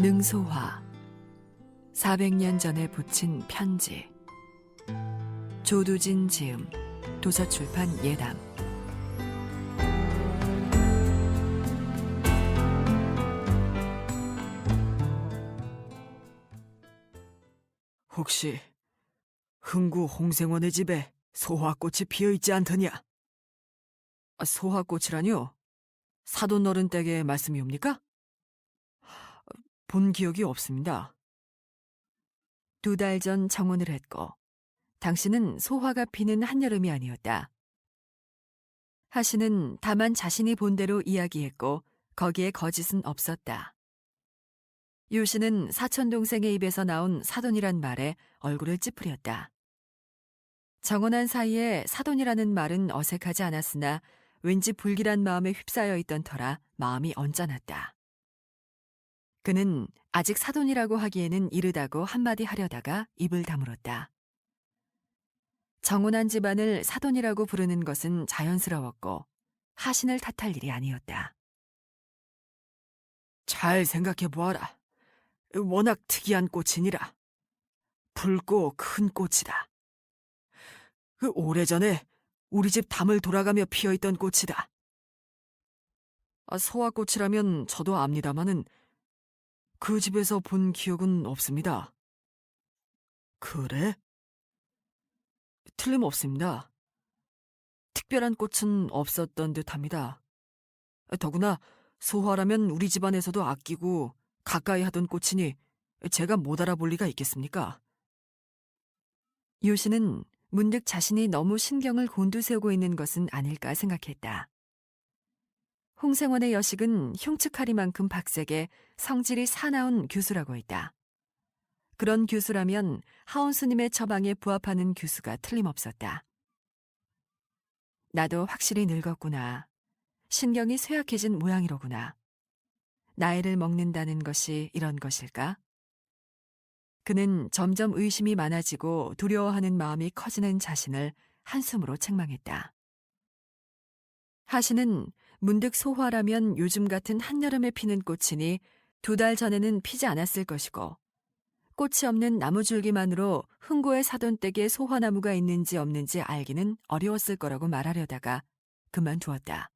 능소화 400년 전에 붙인 편지. 조두진 지음, 도서출판 예담. 혹시 흥구 홍생원의 집에 소화꽃이 피어있지 않더냐? 소화꽃이라뇨? 사돈 어른 댁의 말씀이옵니까? 본 기억이 없습니다. 2달 전 정혼을 했고 당신은 소화가 피는 한여름이 아니었다. 하씨는 다만 자신이 본 대로 이야기했고 거기에 거짓은 없었다. 유씨는 사촌동생의 입에서 나온 사돈이란 말에 얼굴을 찌푸렸다. 정혼한 사이에 사돈이라는 말은 어색하지 않았으나 왠지 불길한 마음에 휩싸여 있던 터라 마음이 언짢았다. 그는 아직 사돈이라고 하기에는 이르다고 한마디 하려다가 입을 다물었다. 정혼한 집안을 사돈이라고 부르는 것은 자연스러웠고 하신을 탓할 일이 아니었다. 잘 생각해 보아라. 워낙 특이한 꽃이니라. 붉고 큰 꽃이다. 오래전에 우리 집 담을 돌아가며 피어있던 꽃이다. 소화꽃이라면 저도 압니다마는 그 집에서 본 기억은 없습니다. 그래? 틀림없습니다. 특별한 꽃은 없었던 듯합니다. 더구나 소화라면 우리 집안에서도 아끼고 가까이 하던 꽃이니 제가 못 알아볼 리가 있겠습니까? 유씨는 문득 자신이 너무 신경을 곤두세우고 있는 것은 아닐까 생각했다. 홍생원의 여식은 흉측하리만큼 박색에 성질이 사나운 규수라고 했다. 그런 규수라면 하온 스님의 처방에 부합하는 규수가 틀림없었다. 나도 확실히 늙었구나. 신경이 쇠약해진 모양이로구나. 나이를 먹는다는 것이 이런 것일까? 그는 점점 의심이 많아지고 두려워하는 마음이 커지는 자신을 한숨으로 책망했다. 하시는 문득 소화라면 요즘 같은 한여름에 피는 꽃이니 2달 전에는 피지 않았을 것이고 꽃이 없는 나무줄기만으로 흥고의 사돈댁에 소화나무가 있는지 없는지 알기는 어려웠을 거라고 말하려다가 그만두었다.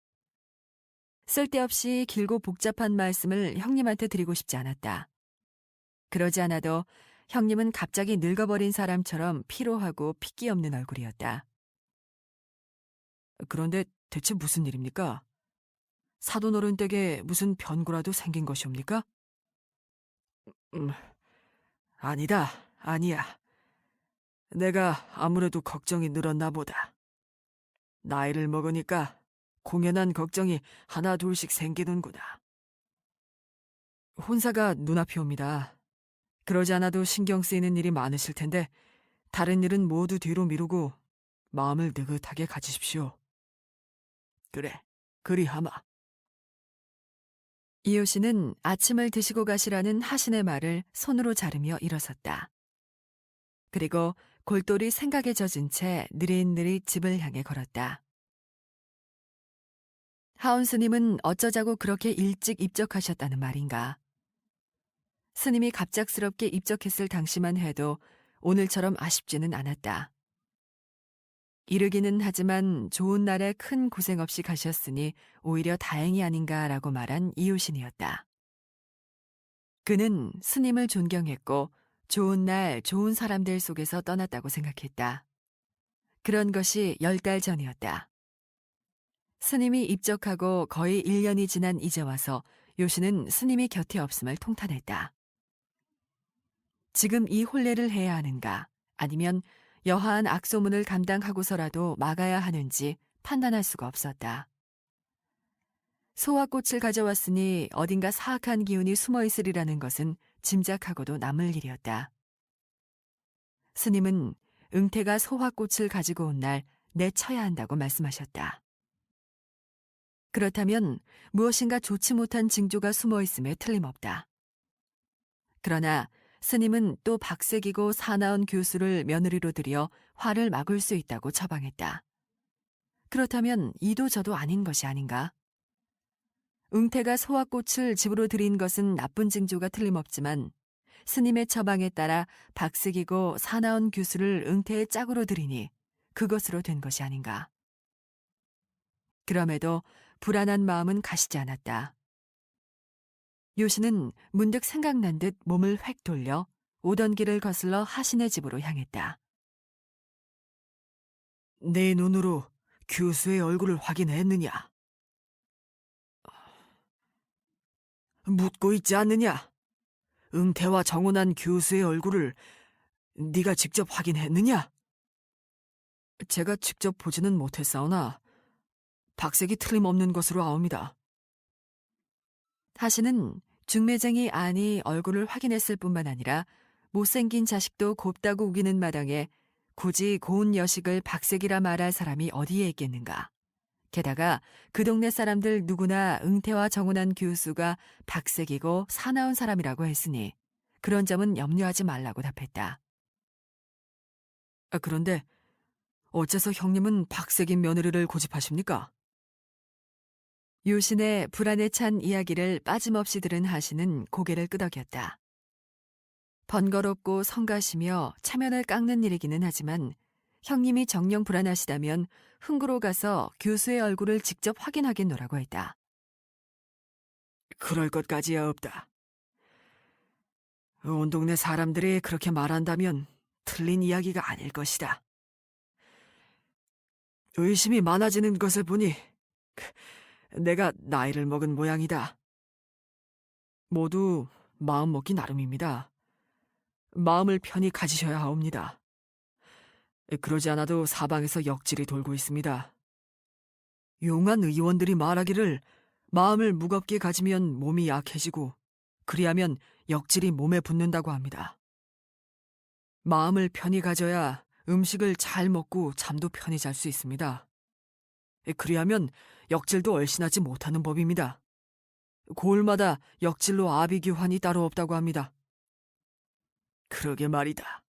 쓸데없이 길고 복잡한 말씀을 형님한테 드리고 싶지 않았다. 그러지 않아도 형님은 갑자기 늙어버린 사람처럼 피로하고 핏기 없는 얼굴이었다. 그런데 대체 무슨 일입니까? 사돈 어른 댁에 무슨 변고라도 생긴 것이옵니까? 아니다, 아니야. 내가 아무래도 걱정이 늘었나 보다. 나이를 먹으니까 공연한 걱정이 하나 둘씩 생기는구나. 혼사가 눈앞이 옵니다. 그러지 않아도 신경 쓰이는 일이 많으실 텐데 다른 일은 모두 뒤로 미루고 마음을 느긋하게 가지십시오. 그래, 그리하마. 이효 씨는 아침을 드시고 가시라는 하신의 말을 손으로 자르며 일어섰다. 그리고 골똘히 생각에 젖은 채 느릿느릿 집을 향해 걸었다. 하온 스님은 어쩌자고 그렇게 일찍 입적하셨다는 말인가? 스님이 갑작스럽게 입적했을 당시만 해도 오늘처럼 아쉽지는 않았다. 이르기는 하지만 좋은 날에 큰 고생 없이 가셨으니 오히려 다행이 아닌가라고 말한 이효신이었다. 그는 스님을 존경했고 좋은 날 좋은 사람들 속에서 떠났다고 생각했다. 그런 것이 10달 전이었다. 스님이 입적하고 거의 1년이 지난 이제 와서 요신은 스님이 곁에 없음을 통탄했다. 지금 이 혼례를 해야 하는가 아니면 여하한 악소문을 감당하고서라도 막아야 하는지 판단할 수가 없었다. 소화꽃을 가져왔으니 어딘가 사악한 기운이 숨어 있으리라는 것은 짐작하고도 남을 일이었다. 스님은 응태가 소화꽃을 가지고 온 날 내쳐야 한다고 말씀하셨다. 그렇다면 무엇인가 좋지 못한 징조가 숨어 있음에 틀림없다. 그러나 스님은 또 박색이고 사나운 교수를 며느리로 들여 화를 막을 수 있다고 처방했다. 그렇다면 이도 저도 아닌 것이 아닌가? 응태가 소화꽃을 집으로 들인 것은 나쁜 징조가 틀림없지만 스님의 처방에 따라 박색이고 사나운 규수를 응태의 짝으로 들이니 그것으로 된 것이 아닌가. 그럼에도 불안한 마음은 가시지 않았다. 요시는 문득 생각난 듯 몸을 획 돌려 오던 길을 거슬러 하신의 집으로 향했다. 내 눈으로 교수의 얼굴을 확인했느냐? 묻고 있지 않느냐? 응태와 정혼한 교수의 얼굴을 네가 직접 확인했느냐? 제가 직접 보지는 못했사오나 박색이 틀림없는 것으로 아옵니다. 하신은 중매쟁이 안이 얼굴을 확인했을 뿐만 아니라 못생긴 자식도 곱다고 우기는 마당에 굳이 고운 여식을 박색이라 말할 사람이 어디에 있겠는가. 게다가 그 동네 사람들 누구나 응태와 정혼한 교수가 박색이고 사나운 사람이라고 했으니 그런 점은 염려하지 말라고 답했다. 그런데 어째서 형님은 박색인 며느리를 고집하십니까? 유신의 불안에 찬 이야기를 빠짐없이 들은 하신은 고개를 끄덕였다. 번거롭고 성가시며 체면을 깎는 일이기는 하지만 형님이 정녕 불안하시다면 흥구로 가서 교수의 얼굴을 직접 확인하겠노라고 했다. 그럴 것까지야 없다. 온 동네 사람들이 그렇게 말한다면 틀린 이야기가 아닐 것이다. 의심이 많아지는 것을 보니 내가 나이를 먹은 모양이다. 모두 마음 먹기 나름입니다. 마음을 편히 가지셔야 하옵니다. 그러지 않아도 사방에서 역질이 돌고 있습니다. 용한 의원들이 말하기를 마음을 무겁게 가지면 몸이 약해지고 그리하면 역질이 몸에 붙는다고 합니다. 마음을 편히 가져야 음식을 잘 먹고 잠도 편히 잘 수 있습니다. 그리하면 역질도 얼씬하지 못하는 법입니다. 고을마다 역질로 아비규환이 따로 없다고 합니다. 그러게 말이다.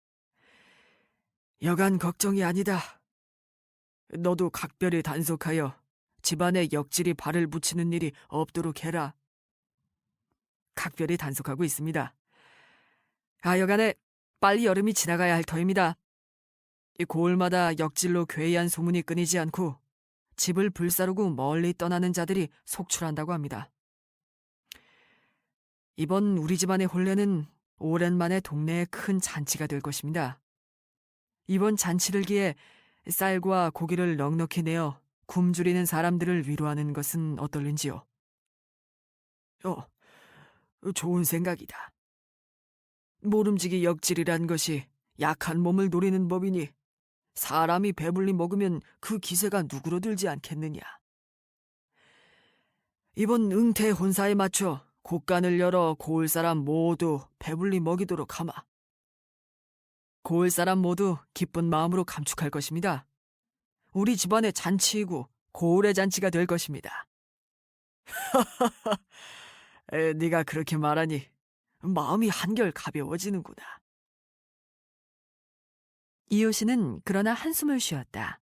여간 걱정이 아니다. 너도 각별히 단속하여 집안에 역질이 발을 붙이는 일이 없도록 해라. 각별히 단속하고 있습니다. 여간에 빨리 여름이 지나가야 할 터입니다. 이 고을마다 역질로 괴이한 소문이 끊이지 않고 집을 불사르고 멀리 떠나는 자들이 속출한다고 합니다. 이번 우리 집안의 혼례는 오랜만에 동네에 큰 잔치가 될 것입니다. 이번 잔치를 기해 쌀과 고기를 넉넉히 내어 굶주리는 사람들을 위로하는 것은 어떨는지요? 좋은 생각이다. 모름지기 역질이란 것이 약한 몸을 노리는 법이니 사람이 배불리 먹으면 그 기세가 누구로 들지 않겠느냐. 이번 응태 혼사에 맞춰 곡간을 열어 고을 사람 모두 배불리 먹이도록 하마. 고을 사람 모두 기쁜 마음으로 감축할 것입니다. 우리 집안의 잔치이고 고을의 잔치가 될 것입니다. 네가 그렇게 말하니 마음이 한결 가벼워지는구나. 이효신은 그러나 한숨을 쉬었다.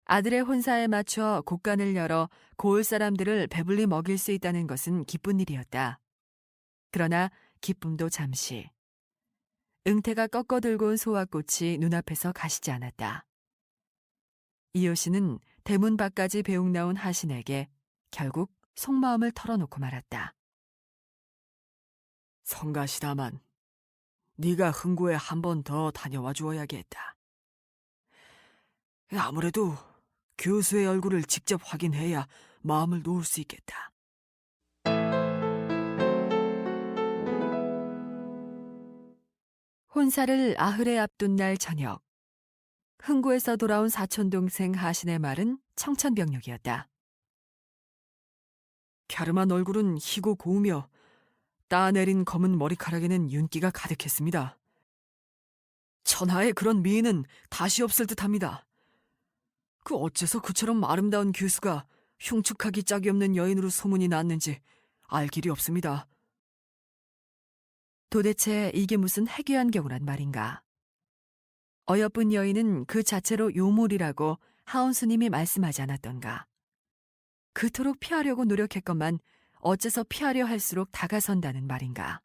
아들의 혼사에 맞춰 곡간을 열어 고을 사람들을 배불리 먹일 수 있다는 것은 기쁜 일이었다. 그러나 기쁨도 잠시. 응태가 꺾어 들고 온 소화꽃이 눈앞에서 가시지 않았다. 이효신은 대문 밖까지 배웅 나온 하신에게 결국 속마음을 털어놓고 말았다. 성가시다만 네가 흥구에 한 번 더 다녀와 주어야겠다. 아무래도 교수의 얼굴을 직접 확인해야 마음을 놓을 수 있겠다. 혼사를 아흐레 앞둔 날 저녁. 흥구에서 돌아온 사촌동생 하신의 말은 청천벽력이었다. 갸름한 얼굴은 희고 고우며 따내린 검은 머리카락에는 윤기가 가득했습니다. 천하의 그런 미인은 다시 없을 듯합니다. 그 어째서 그처럼 아름다운 교수가 흉측하기 짝이 없는 여인으로 소문이 났는지 알 길이 없습니다. 도대체 이게 무슨 해괴한 경우란 말인가. 어여쁜 여인은 그 자체로 요물이라고 하온 스님이 말씀하지 않았던가. 그토록 피하려고 노력했건만 어째서 피하려 할수록 다가선다는 말인가.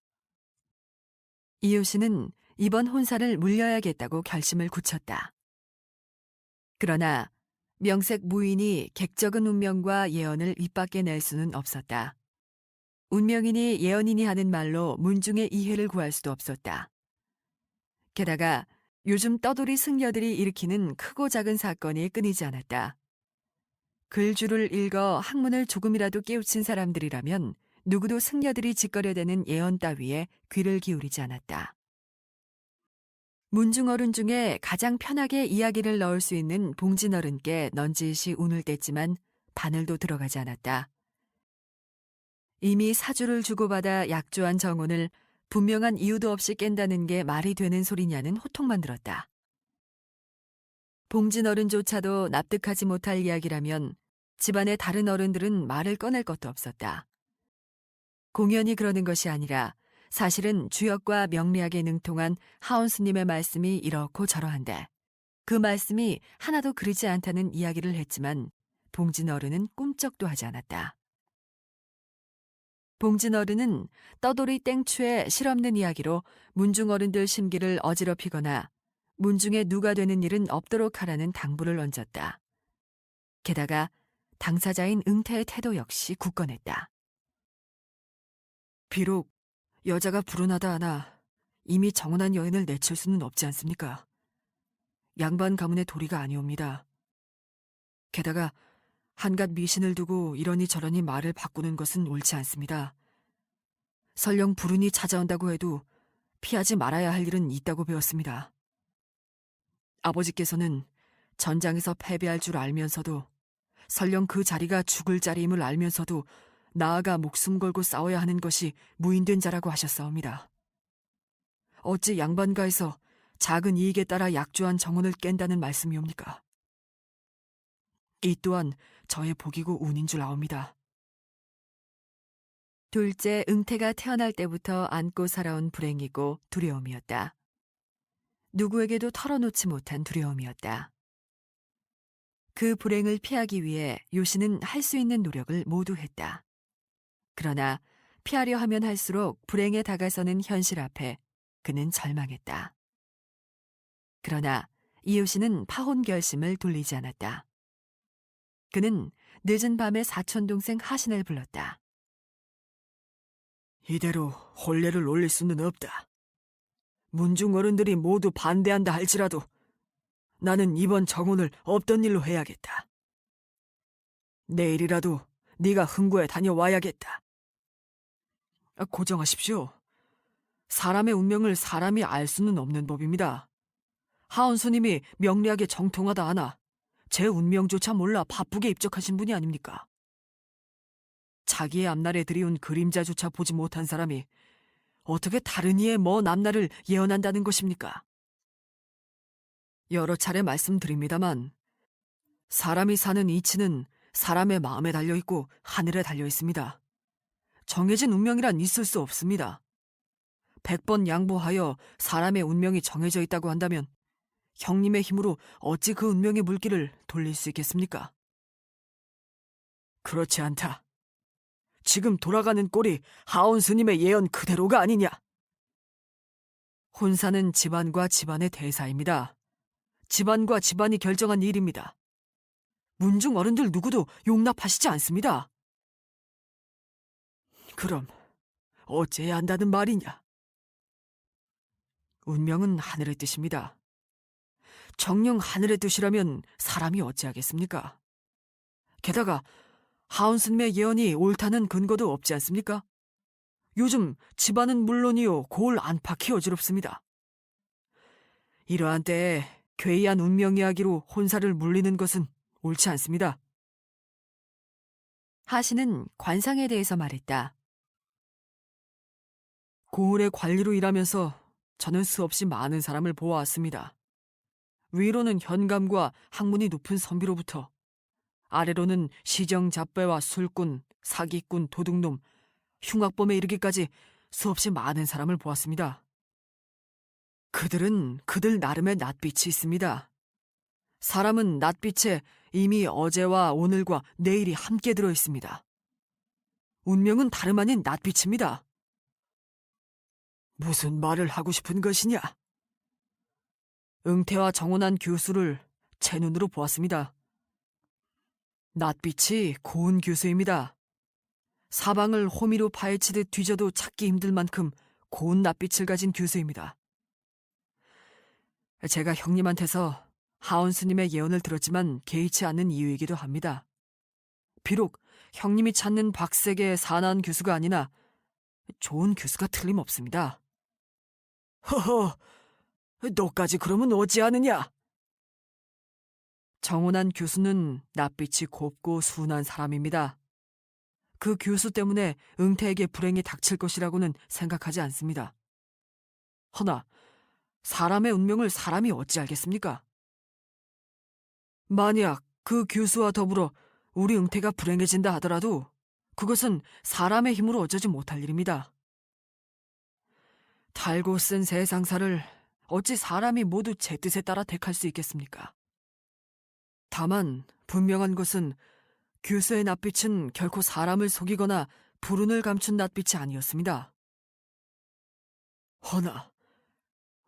이효신은 이번 혼사를 물려야겠다고 결심을 굳혔다. 그러나 명색 무인이 객적은 운명과 예언을 입밖에 낼 수는 없었다. 운명이니 예언이니 하는 말로 문중의 이해를 구할 수도 없었다. 게다가 요즘 떠돌이 승려들이 일으키는 크고 작은 사건이 끊이지 않았다. 글주를 읽어 학문을 조금이라도 깨우친 사람들이라면 누구도 승려들이 짓거려대는 예언 따위에 귀를 기울이지 않았다. 문중어른 중에 가장 편하게 이야기를 넣을 수 있는 봉진어른께 넌지시 운을 뗐지만 바늘도 들어가지 않았다. 이미 사주를 주고받아 약조한 정혼을 분명한 이유도 없이 깬다는 게 말이 되는 소리냐는 호통만 들었다. 봉진어른조차도 납득하지 못할 이야기라면 집안의 다른 어른들은 말을 꺼낼 것도 없었다. 공연히 그러는 것이 아니라 사실은 주역과 명리학에 능통한 하온스님의 말씀이 이렇고 저러한데 그 말씀이 하나도 그르지 않다는 이야기를 했지만 봉진어른은 꿈쩍도 하지 않았다. 봉진어른은 떠돌이 땡추의 실없는 이야기로 문중어른들 심기를 어지럽히거나 문중에 누가 되는 일은 없도록 하라는 당부를 얹었다. 게다가 당사자인 응태의 태도 역시 굳건했다. 비록 여자가 불운하다 하나 이미 정혼한 여인을 내칠 수는 없지 않습니까? 양반 가문의 도리가 아니옵니다. 게다가 한갓 미신을 두고 이러니 저러니 말을 바꾸는 것은 옳지 않습니다. 설령 불운이 찾아온다고 해도 피하지 말아야 할 일은 있다고 배웠습니다. 아버지께서는 전장에서 패배할 줄 알면서도 설령 그 자리가 죽을 자리임을 알면서도 나아가 목숨 걸고 싸워야 하는 것이 무인된 자라고 하셨사옵니다. 어찌 양반가에서 작은 이익에 따라 약조한 정혼을 깬다는 말씀이옵니까? 이 또한 저의 복이고 운인 줄 아옵니다. 둘째 응태가 태어날 때부터 안고 살아온 불행이고 두려움이었다. 누구에게도 털어놓지 못한 두려움이었다. 그 불행을 피하기 위해 요신은 할 수 있는 노력을 모두 했다. 그러나 피하려 하면 할수록 불행에 다가서는 현실 앞에 그는 절망했다. 그러나 이효신은 파혼 결심을 돌리지 않았다. 그는 늦은 밤에 사촌동생 하신을 불렀다. 이대로 혼례를 올릴 수는 없다. 문중 어른들이 모두 반대한다 할지라도 나는 이번 정혼을 없던 일로 해야겠다. 내일이라도 네가 흥구에 다녀와야겠다. 고정하십시오. 사람의 운명을 사람이 알 수는 없는 법입니다. 하은수님이 명리학에 정통하다 하나 제 운명조차 몰라 바쁘게 입적하신 분이 아닙니까? 자기의 앞날에 들이운 그림자조차 보지 못한 사람이 어떻게 다른 이의 먼 앞날을 예언한다는 것입니까? 여러 차례 말씀드립니다만 사람이 사는 이치는 사람의 마음에 달려있고 하늘에 달려있습니다. 정해진 운명이란 있을 수 없습니다. 100번 양보하여 사람의 운명이 정해져 있다고 한다면 형님의 힘으로 어찌 그 운명의 물길을 돌릴 수 있겠습니까? 그렇지 않다. 지금 돌아가는 꼴이 하온 스님의 예언 그대로가 아니냐. 혼사는 집안과 집안의 대사입니다. 집안과 집안이 결정한 일입니다. 문중 어른들 누구도 용납하시지 않습니다. 그럼 어째야 한다는 말이냐? 운명은 하늘의 뜻입니다. 정녕 하늘의 뜻이라면 사람이 어찌하겠습니까? 게다가 하온 스님의 예언이 옳다는 근거도 없지 않습니까? 요즘 집안은 물론이요 골 안팎이 어지럽습니다. 이러한 때에 괴이한 운명 이야기로 혼사를 물리는 것은 옳지 않습니다. 하신은 관상에 대해서 말했다. 고을의 관리로 일하면서 저는 수없이 많은 사람을 보아왔습니다. 위로는 현감과 학문이 높은 선비로부터 아래로는 시정잡배와 술꾼, 사기꾼, 도둑놈, 흉악범에 이르기까지 수없이 많은 사람을 보았습니다. 그들은 그들 나름의 낯빛이 있습니다. 사람은 낯빛에 이미 어제와 오늘과 내일이 함께 들어 있습니다. 운명은 다름 아닌 낯빛입니다. 무슨 말을 하고 싶은 것이냐? 응태와 정원한 교수를 제 눈으로 보았습니다. 낯빛이 고운 교수입니다. 사방을 호미로 파헤치듯 뒤져도 찾기 힘들 만큼 고운 낯빛을 가진 교수입니다. 제가 형님한테서 하온 스님의 예언을 들었지만 개의치 않는 이유이기도 합니다. 비록 형님이 찾는 박색의 사나운 교수가 아니나 좋은 교수가 틀림없습니다. 허허, 너까지 그러면 어찌하느냐? 정원한 교수는 낯빛이 곱고 순한 사람입니다. 그 교수 때문에 응태에게 불행이 닥칠 것이라고는 생각하지 않습니다. 허나 사람의 운명을 사람이 어찌 알겠습니까? 만약 그 교수와 더불어 우리 응태가 불행해진다 하더라도 그것은 사람의 힘으로 어쩌지 못할 일입니다. 달고 쓴 세상사를 어찌 사람이 모두 제 뜻에 따라 택할 수 있겠습니까? 다만 분명한 것은 교수의 낯빛은 결코 사람을 속이거나 불운을 감춘 낯빛이 아니었습니다. 허나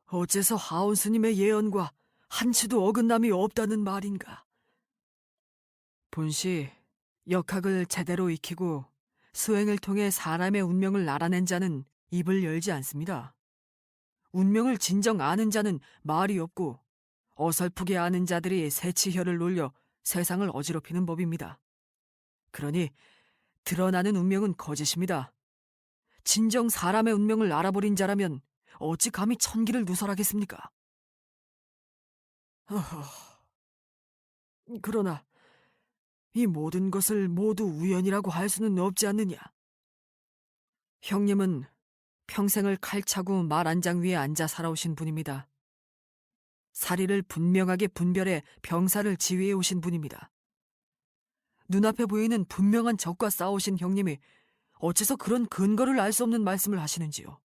어째서 하온 스님의 예언과 한치도 어긋남이 없다는 말인가? 본시 역학을 제대로 익히고 수행을 통해 사람의 운명을 알아낸 자는 입을 열지 않습니다. 운명을 진정 아는 자는 말이 없고 어설프게 아는 자들이 새치혀를 놀려 세상을 어지럽히는 법입니다. 그러니 드러나는 운명은 거짓입니다. 진정 사람의 운명을 알아버린 자라면 어찌 감히 천기를 누설하겠습니까? 그러나 이 모든 것을 모두 우연이라고 할 수는 없지 않느냐? 형님은 평생을 칼차고 말 한 장 위에 앉아 살아오신 분입니다. 사리를 분명하게 분별해 병사를 지휘해 오신 분입니다. 눈앞에 보이는 분명한 적과 싸우신 형님이 어째서 그런 근거를 알 수 없는 말씀을 하시는지요?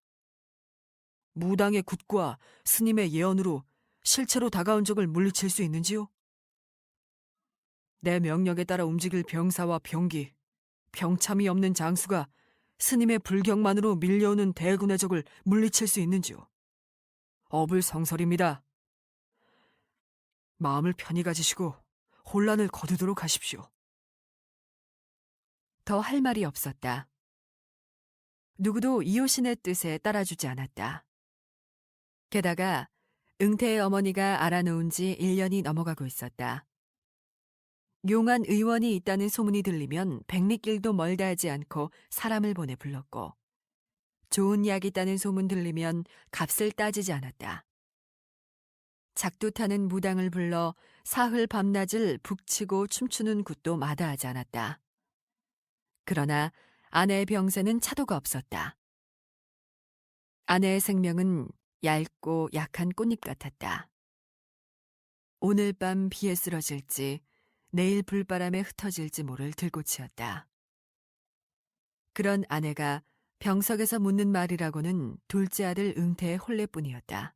무당의 굿과 스님의 예언으로 실체로 다가온 적을 물리칠 수 있는지요? 내 명령에 따라 움직일 병사와 병기, 병참이 없는 장수가 스님의 불경만으로 밀려오는 대군의 적을 물리칠 수 있는지요? 어불성설입니다. 마음을 편히 가지시고 혼란을 거두도록 하십시오. 더 할 말이 없었다. 누구도 이효신의 뜻에 따라주지 않았다. 게다가 응태의 어머니가 알아놓은 지 1년이 넘어가고 있었다. 용한 의원이 있다는 소문이 들리면 백리길도 멀다 하지 않고 사람을 보내 불렀고 좋은 약이 있다는 소문 들리면 값을 따지지 않았다. 작두 타는 무당을 불러 사흘 밤낮을 북치고 춤추는 굿도 마다하지 않았다. 그러나 아내의 병세는 차도가 없었다. 아내의 생명은 얇고 약한 꽃잎 같았다. 오늘 밤 비에 쓰러질지 내일 불바람에 흩어질지 모를 들꽃이었다. 그런 아내가 병석에서 묻는 말이라고는 둘째 아들 응태의 혼례뿐이었다.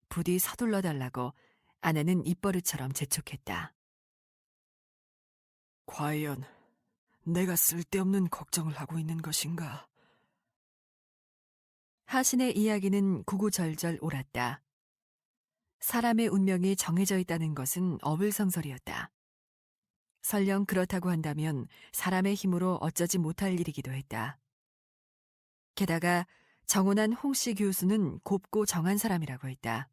부디 서둘러 달라고 아내는 입버릇처럼 재촉했다. 과연 내가 쓸데없는 걱정을 하고 있는 것인가? 하신의 이야기는 구구절절 옳았다. 사람의 운명이 정해져 있다는 것은 어불성설이었다. 설령 그렇다고 한다면 사람의 힘으로 어쩌지 못할 일이기도 했다. 게다가 정혼한 홍씨 교수는 곱고 정한 사람이라고 했다.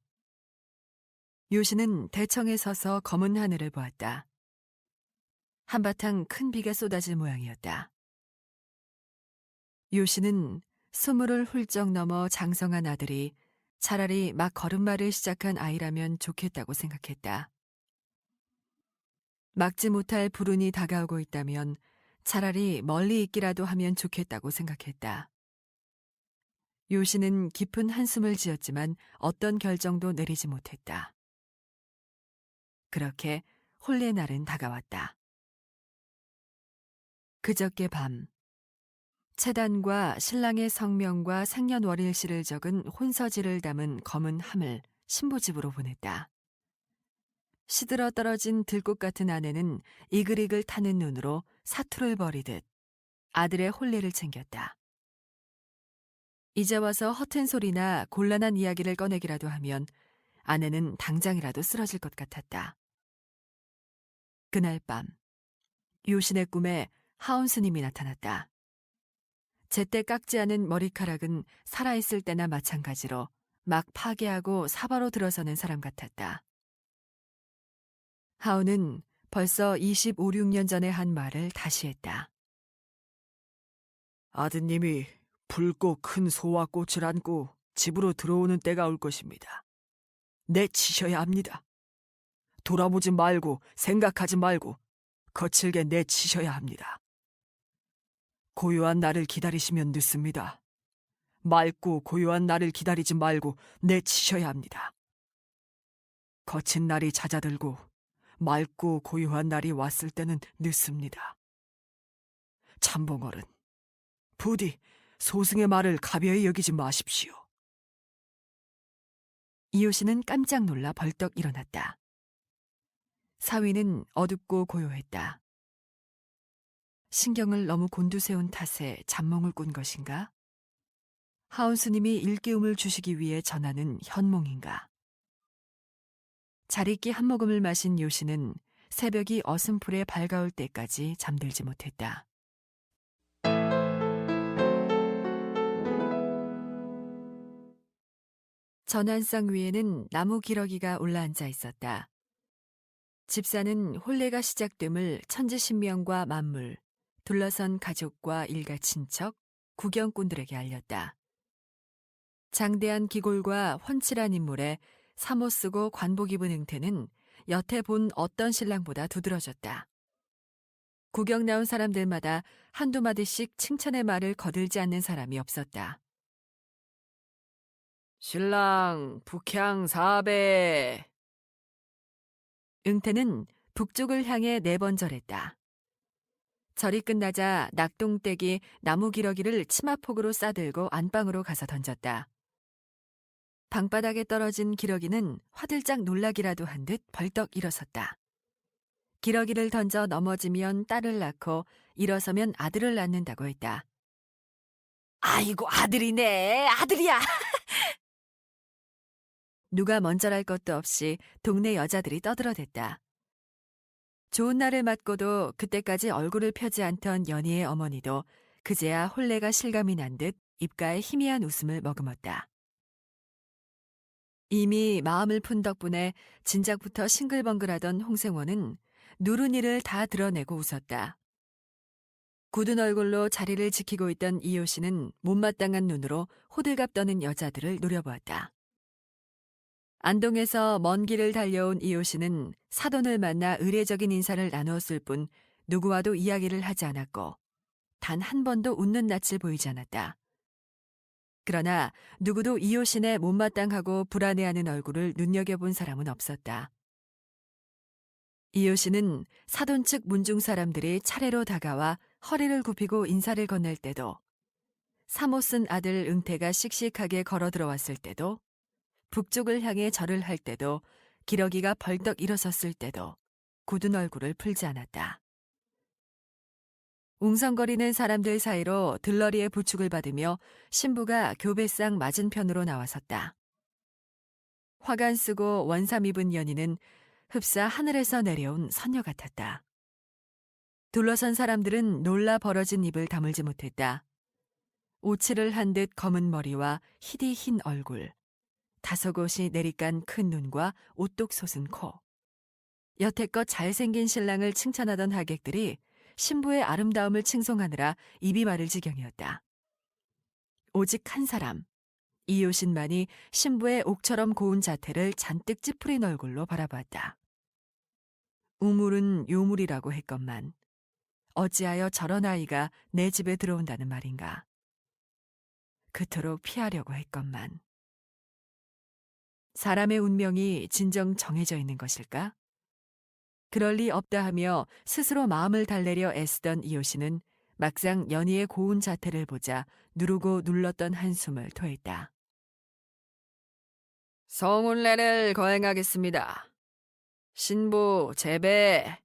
요시는 대청에 서서 검은 하늘을 보았다. 한바탕 큰 비가 쏟아질 모양이었다. 요시는 20을 훌쩍 넘어 장성한 아들이 차라리 막 걸음마를 시작한 아이라면 좋겠다고 생각했다. 막지 못할 불운이 다가오고 있다면 차라리 멀리 있기라도 하면 좋겠다고 생각했다. 요시는 깊은 한숨을 지었지만 어떤 결정도 내리지 못했다. 그렇게 혼례 날은 다가왔다. 그저께 밤 채단과 신랑의 성명과 생년월일시를 적은 혼서지를 담은 검은 함을 신부집으로 보냈다. 시들어 떨어진 들꽃 같은 아내는 이글이글 타는 눈으로 사투를 벌이듯 아들의 혼례를 챙겼다. 이제 와서 허튼 소리나 곤란한 이야기를 꺼내기라도 하면 아내는 당장이라도 쓰러질 것 같았다. 그날 밤, 요신의 꿈에 하온 스님이 나타났다. 제때 깎지 않은 머리카락은 살아있을 때나 마찬가지로 막 파괴하고 사바로 들어서는 사람 같았다. 하온은 벌써 25, 6년 전에 한 말을 다시 했다. 아드님이 붉고 큰 소와 꽃을 안고 집으로 들어오는 때가 올 것입니다. 내치셔야 합니다. 돌아보지 말고 생각하지 말고 거칠게 내치셔야 합니다. 고요한 날을 기다리시면 늦습니다. 맑고 고요한 날을 기다리지 말고 내치셔야 합니다. 거친 날이 잦아들고 맑고 고요한 날이 왔을 때는 늦습니다. 참봉어른, 부디 소승의 말을 가벼이 여기지 마십시오. 이효신은 깜짝 놀라 벌떡 일어났다. 사위는 어둡고 고요했다. 신경을 너무 곤두세운 탓에 잠몽을 꾼 것인가? 하온 스님이 일깨움을 주시기 위해 전하는 현몽인가? 자리끼 한 모금을 마신 요신은 새벽이 어슴풀에 밝아올 때까지 잠들지 못했다. 전환상 위에는 나무 기러기가 올라앉아 있었다. 집사는 혼례가 시작됨을 천지신명과 만물, 둘러선 가족과 일가 친척, 구경꾼들에게 알렸다. 장대한 기골과 훤칠한 인물에 사모 쓰고 관복 입은 응태는 여태 본 어떤 신랑보다 두드러졌다. 구경 나온 사람들마다 한두 마디씩 칭찬의 말을 거들지 않는 사람이 없었다. 신랑 북향 4배. 응태는 북쪽을 향해 4번 절했다. 절이 끝나자 낙동댁이 나무 기러기를 치마폭으로 싸들고 안방으로 가서 던졌다. 방바닥에 떨어진 기러기는 화들짝 놀라기라도 한 듯 벌떡 일어섰다. 기러기를 던져 넘어지면 딸을 낳고 일어서면 아들을 낳는다고 했다. 아이고, 아들이네, 아들이야! 누가 먼저랄 것도 없이 동네 여자들이 떠들어댔다. 좋은 날을 맞고도 그때까지 얼굴을 펴지 않던 연희의 어머니도 그제야 혼례가 실감이 난 듯 입가에 희미한 웃음을 머금었다. 이미 마음을 푼 덕분에 진작부터 싱글벙글하던 홍생원은 누른이를 다 드러내고 웃었다. 굳은 얼굴로 자리를 지키고 있던 이효씨는 못마땅한 눈으로 호들갑 떠는 여자들을 노려보았다. 안동에서 먼 길을 달려온 이효씨는 사돈을 만나 의례적인 인사를 나누었을 뿐 누구와도 이야기를 하지 않았고 단 한 번도 웃는 낯을 보이지 않았다. 그러나 누구도 이효신의 못마땅하고 불안해하는 얼굴을 눈여겨본 사람은 없었다. 이효신은 사돈 측 문중 사람들이 차례로 다가와 허리를 굽히고 인사를 건넬 때도, 사모 쓴 아들 응태가 씩씩하게 걸어 들어왔을 때도, 북쪽을 향해 절을 할 때도, 기러기가 벌떡 일어섰을 때도 굳은 얼굴을 풀지 않았다. 웅성거리는 사람들 사이로 들러리의 부축을 받으며 신부가 교배상 맞은편으로 나와섰다. 화관 쓰고 원삼 입은 연희는 흡사 하늘에서 내려온 선녀 같았다. 둘러선 사람들은 놀라 벌어진 입을 다물지 못했다. 오칠을 한 듯 검은 머리와 희디 흰 얼굴, 다소곳이 내리깐 큰 눈과 오똑 솟은 코. 여태껏 잘생긴 신랑을 칭찬하던 하객들이 신부의 아름다움을 칭송하느라 입이 마를 지경이었다. 오직 한 사람, 이효신만이 신부의 옥처럼 고운 자태를 잔뜩 찌푸린 얼굴로 바라봤다. 우물은 요물이라고 했건만 어찌하여 저런 아이가 내 집에 들어온다는 말인가. 그토록 피하려고 했건만. 사람의 운명이 진정 정해져 있는 것일까? 그럴 리 없다 하며 스스로 마음을 달래려 애쓰던 이효신은 막상 연희의 고운 자태를 보자 누르고 눌렀던 한숨을 토했다. 성혼례를 거행하겠습니다. 신부 재배.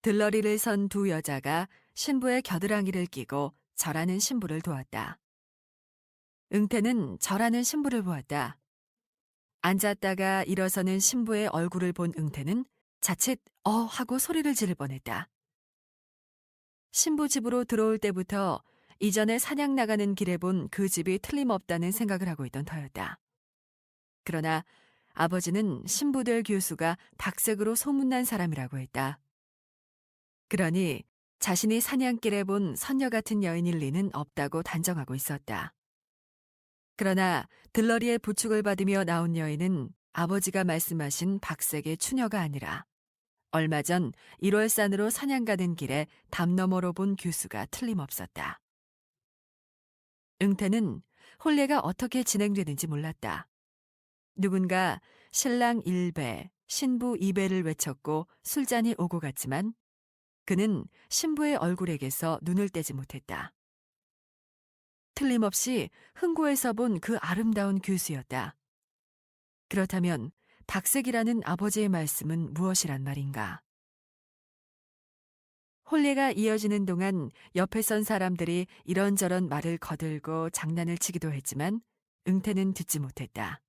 들러리를 선 두 여자가 신부의 겨드랑이를 끼고 절하는 신부를 도왔다. 응태는 절하는 신부를 보았다. 앉았다가 일어서는 신부의 얼굴을 본 응태는 자칫 하고 소리를 지를 뻔했다. 신부 집으로 들어올 때부터 이전에 사냥 나가는 길에 본 그 집이 틀림없다는 생각을 하고 있던 터였다. 그러나 아버지는 신부될 교수가 박색으로 소문난 사람이라고 했다. 그러니 자신이 사냥길에 본 선녀 같은 여인일 리는 없다고 단정하고 있었다. 그러나 들러리의 부축을 받으며 나온 여인은 아버지가 말씀하신 박색의 추녀가 아니라 얼마 전 1월산으로 사냥 가는 길에 담 너머로 본 교수가 틀림없었다. 응태는 혼례가 어떻게 진행되는지 몰랐다. 누군가 신랑 1배, 신부 2배를 외쳤고 술잔이 오고 갔지만 그는 신부의 얼굴에게서 눈을 떼지 못했다. 틀림없이 흥고에서 본 그 아름다운 교수였다. 그렇다면 박색이라는 아버지의 말씀은 무엇이란 말인가? 혼례가 이어지는 동안 옆에 선 사람들이 이런저런 말을 거들고 장난을 치기도 했지만 응태는 듣지 못했다.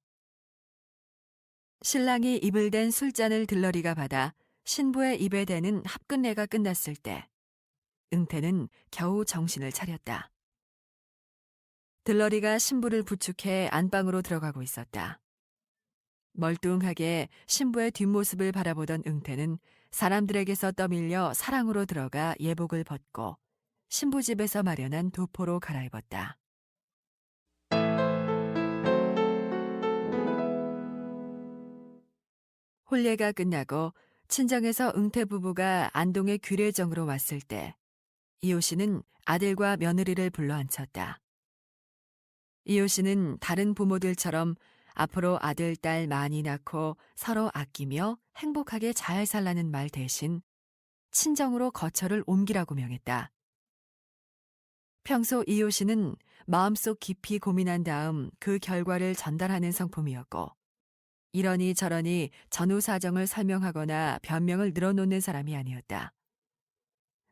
신랑이 입을 댄 술잔을 들러리가 받아 신부의 입에 대는 합끝내가 끝났을 때 응태는 겨우 정신을 차렸다. 들러리가 신부를 부축해 안방으로 들어가고 있었다. 멀뚱하게 신부의 뒷모습을 바라보던 응태는 사람들에게서 떠밀려 사랑으로 들어가 예복을 벗고 신부 집에서 마련한 도포로 갈아입었다. 혼례가 끝나고 친정에서 응태 부부가 안동의 규례정으로 왔을 때 이호 씨는 아들과 며느리를 불러 앉혔다. 이호 씨는 다른 부모들처럼 앞으로 아들, 딸 많이 낳고 서로 아끼며 행복하게 잘 살라는 말 대신 친정으로 거처를 옮기라고 명했다. 평소 이호 씨는 마음속 깊이 고민한 다음 그 결과를 전달하는 성품이었고 이러니 저러니 전후 사정을 설명하거나 변명을 늘어놓는 사람이 아니었다.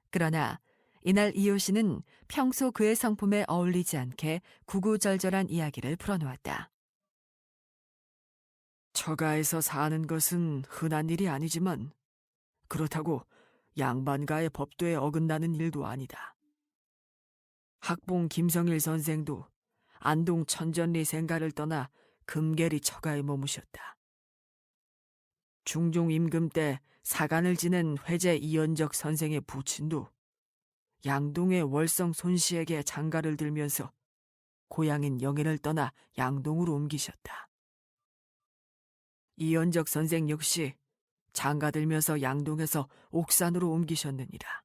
그러나 이날 이호 씨는 평소 그의 성품에 어울리지 않게 구구절절한 이야기를 풀어놓았다. 처가에서 사는 것은 흔한 일이 아니지만 그렇다고 양반가의 법도에 어긋나는 일도 아니다. 학봉 김성일 선생도 안동 천전리 생가를 떠나 금계리 처가에 머무셨다. 중종 임금 때 사간을 지낸 회제 이연적 선생의 부친도 양동의 월성 손씨에게 장가를 들면서 고향인 영해를 떠나 양동으로 옮기셨다. 이연적 선생 역시 장가 들면서 양동에서 옥산으로 옮기셨느니라.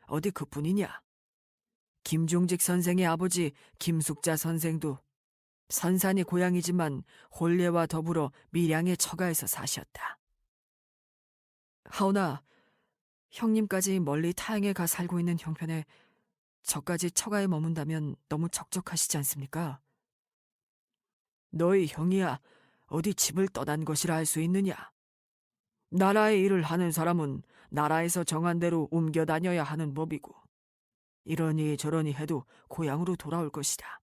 어디 그뿐이냐? 김종직 선생의 아버지 김숙자 선생도 선산이 고향이지만 혼례와 더불어 밀양의 처가에서 사셨다. 하오나 형님까지 멀리 타향에 가 살고 있는 형편에 저까지 처가에 머문다면 너무 적적하시지 않습니까? 너희 형이야 어디 집을 떠난 것이라 할 수 있느냐? 나라의 일을 하는 사람은 나라에서 정한 대로 옮겨 다녀야 하는 법이고 이러니 저러니 해도 고향으로 돌아올 것이다.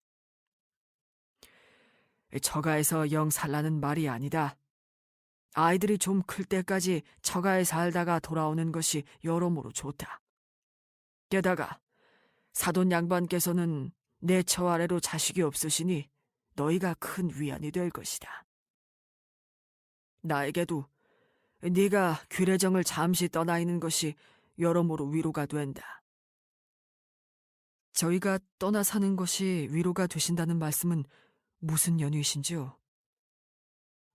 처가에서 영 살라는 말이 아니다. 아이들이 좀 클 때까지 처가에 살다가 돌아오는 것이 여러모로 좋다. 게다가 사돈 양반께서는 내 처 아래로 자식이 없으시니 너희가 큰 위안이 될 것이다. 나에게도 네가 규례정을 잠시 떠나 있는 것이 여러모로 위로가 된다. 저희가 떠나 사는 것이 위로가 되신다는 말씀은 무슨 연유이신지요?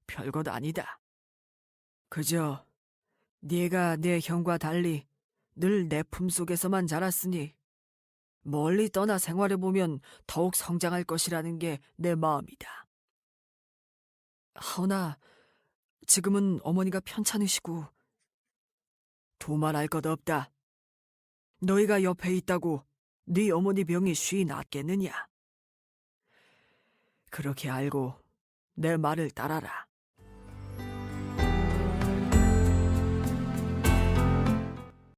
별것 아니다. 그저 네가 내 형과 달리 늘 내 품속에서만 자랐으니 멀리 떠나 생활해보면 더욱 성장할 것이라는 게 내 마음이다. 하오나 지금은 어머니가 편찮으시고 도말할 것 없다. 너희가 옆에 있다고 네 어머니 병이 쉬이 낫겠느냐? 그렇게 알고 내 말을 따라라.